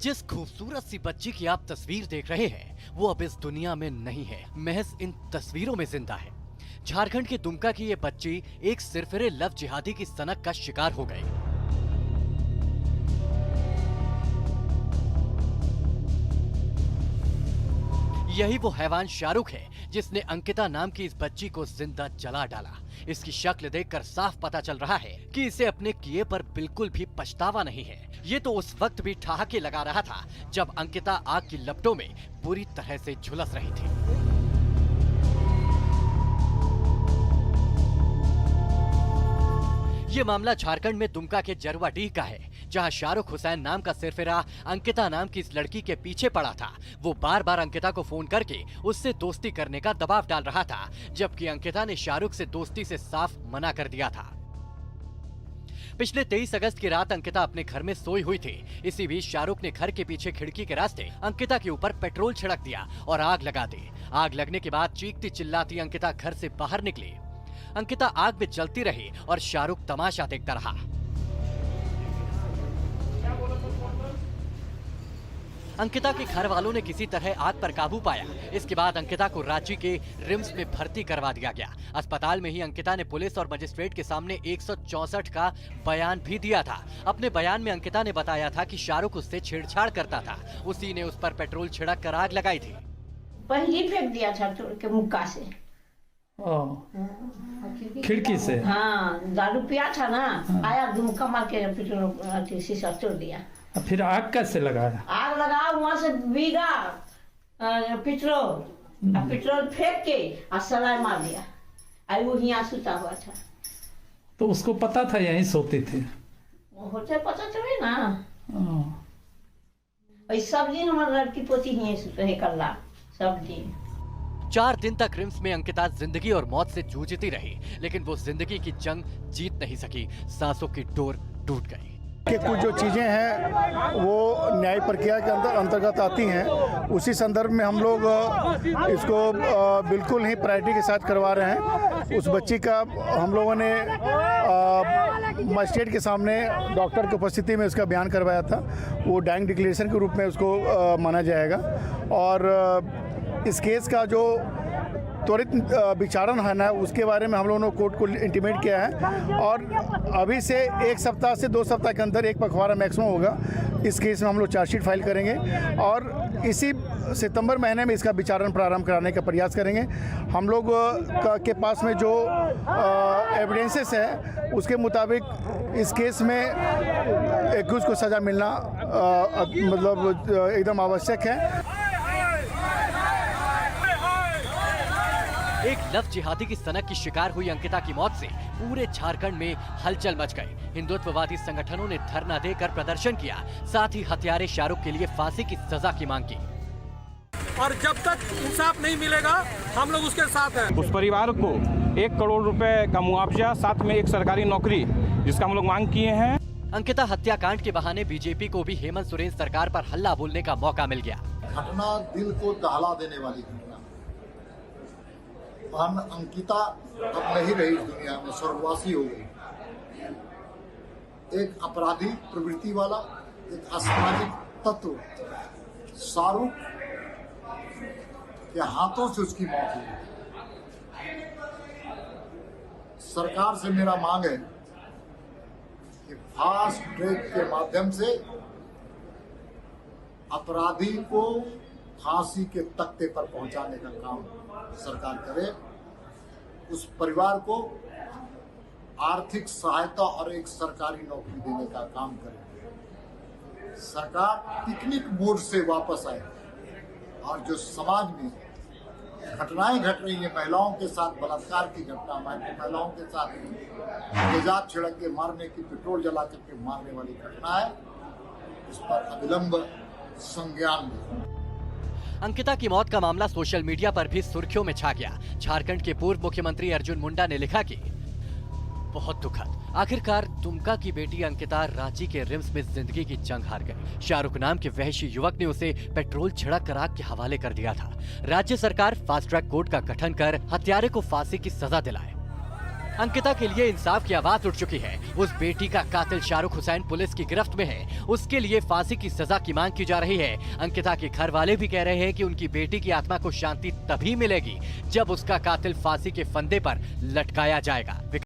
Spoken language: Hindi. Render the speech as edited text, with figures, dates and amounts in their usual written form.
जिस खूबसूरत सी बच्ची की आप तस्वीर देख रहे हैं वो अब इस दुनिया में नहीं है, महज इन तस्वीरों में जिंदा है। झारखंड के दुमका की ये बच्ची एक सिरफिरे लव जिहादी की सनक का शिकार हो गई। यही वो हैवान शाहरुख है जिसने अंकिता नाम की इस बच्ची को जिंदा जला डाला। इसकी शक्ल देखकर साफ पता चल रहा है कि इसे अपने किए पर बिल्कुल भी पछतावा नहीं है। ये तो उस वक्त भी ठहाके लगा रहा था जब अंकिता आग की लपटों में बुरी तरह से झुलस रही थी। ये मामला झारखंड में दुमका के जरवाडीह का है, जहां शाहरुख हुसैन नाम का सिरफिरा अंकिता नाम की इस लड़की के पीछे पड़ा था। वो बार बार अंकिता को फोन करके उससे दोस्ती करने का दबाव डाल रहा था, जबकि अंकिता ने शाहरुख से दोस्ती से साफ मना कर दिया था। पिछले 23 अगस्त की रात अंकिता अपने घर में सोई हुई थी। इसी बीच शाहरुख ने घर के पीछे खिड़की के रास्ते अंकिता के ऊपर पेट्रोल छिड़क दिया और आग लगा दी। आग लगने के बाद चीखती चिल्लाती अंकिता घर से बाहर निकली। अंकिता आग में जलती रही और शाहरुख तमाशा देखता रहा। अंकिता के घर वालों ने किसी तरह आग पर काबू पाया। इसके बाद अंकिता को रांची के रिम्स में भर्ती करवा दिया गया। अस्पताल में ही अंकिता ने पुलिस और मजिस्ट्रेट के सामने 164 का बयान भी दिया था। अपने बयान में अंकिता ने बताया था कि शाहरुख उससे छेड़छाड़ करता था। उसी ने उस पर पेट्रोल छिड़क कर आग लगाई थी। पहले फेंक दिया था के मुक्का से, खिड़की से। हाँ, दारू पिया था ना। आया दुमका मार के पेट्रोल शीशा तोड़ दिया। फिर आग कैसे लगाया? आग लगा वहाँ से भीगा पेट्रोल फेंक के और सलाइ मार दिया। आई वो यहाँ सुता हुआ था। तो उसको पता था यहीं सोते थे? होते पता चले ना। सब दिन हमारे लड़की पोती ही सुते है कल्ला सब दिन। 4 दिन तक रिम्स में अंकिता जिंदगी और मौत से जूझती रही, लेकिन वो जिंदगी की जंग जीत नहीं सकी। सांसों की डोर टूट गई। कि कुछ जो चीज़ें हैं वो न्याय प्रक्रिया के अंतर्गत आती हैं, उसी संदर्भ में हम लोग इसको बिल्कुल ही प्रायोरिटी के साथ करवा रहे हैं। उस बच्ची का हम लोगों ने मजिस्ट्रेट के सामने डॉक्टर की उपस्थिति में उसका बयान करवाया था। वो डाइंग डिक्लेरेशन के रूप में उसको माना जाएगा और इस केस का जो त्वरित विचारण है ना, उसके बारे में हम लोगों ने कोर्ट को इंटीमेट किया है और अभी से 1 सप्ताह से 2 सप्ताह के अंदर 1 पखवाड़ा मैक्सिमम होगा। इस केस में हम लोग चार्जशीट फाइल करेंगे और इसी सितंबर महीने में इसका विचारण प्रारंभ कराने का प्रयास करेंगे। हम लोग के पास में जो एविडेंसेस है उसके मुताबिक इस केस में एक्यूज को सज़ा मिलना मतलब एकदम आवश्यक है। एक लव जिहादी की सनक की शिकार हुई अंकिता की मौत से पूरे झारखंड में हलचल मच गई। हिंदुत्ववादी संगठनों ने धरना देकर प्रदर्शन किया, साथ ही हत्यारे शाहरुख के लिए फांसी की सजा की मांग की। और जब तक इंसाफ नहीं मिलेगा हम लोग उसके साथ हैं। उस परिवार को 1 करोड़ रुपए का मुआवजा, साथ में एक सरकारी नौकरी, जिसका हम लोग मांग किए हैं। अंकिता हत्याकांड के बहाने बीजेपी को भी हेमंत सोरेन सरकार पर हल्ला बोलने का मौका मिल गया। घटना दिल को दहला देने वाली घटना। बहन अंकिता अब नहीं रही इस दुनिया में, स्वर्गवासी हो गई। एक अपराधी प्रवृत्ति वाला, एक असामाजिक तत्व शाहरुख के हाथों से उसकी मौत हुई। सरकार से मेरा मांग है कि फास्ट ट्रैक के माध्यम से अपराधी को फांसी के तख्ते पर पहुंचाने का काम सरकार करे। उस परिवार को आर्थिक सहायता और एक सरकारी नौकरी देने का काम करे। सरकार पिकनिक मोड से वापस आए और जो समाज में घटनाएं घट रही है, महिलाओं के साथ बलात्कार की घटना, महिलाओं के साथ तेजाब छिड़क के मारने की, पेट्रोल जला करके मारने वाली घटना है, इस पर अविलंब संज्ञान लें। अंकिता की मौत का मामला सोशल मीडिया पर भी सुर्खियों में छा गया। झारखंड के पूर्व मुख्यमंत्री अर्जुन मुंडा ने लिखा कि बहुत दुखद, आखिरकार दुमका की बेटी अंकिता रांची के रिम्स में जिंदगी की जंग हार गई। शाहरुख नाम के वहशी युवक ने उसे पेट्रोल छिड़क कर आग के हवाले कर दिया था। राज्य सरकार फास्ट ट्रैक कोर्ट का गठन कर हत्यारे को फांसी की सजा दिलाए। अंकिता के लिए इंसाफ की आवाज उठ चुकी है। उस बेटी का कातिल शाहरुख हुसैन पुलिस की गिरफ्त में है। उसके लिए फांसी की सजा की मांग की जा रही है। अंकिता के घर वाले भी कह रहे हैं कि उनकी बेटी की आत्मा को शांति तभी मिलेगी जब उसका कातिल फांसी के फंदे पर लटकाया जाएगा।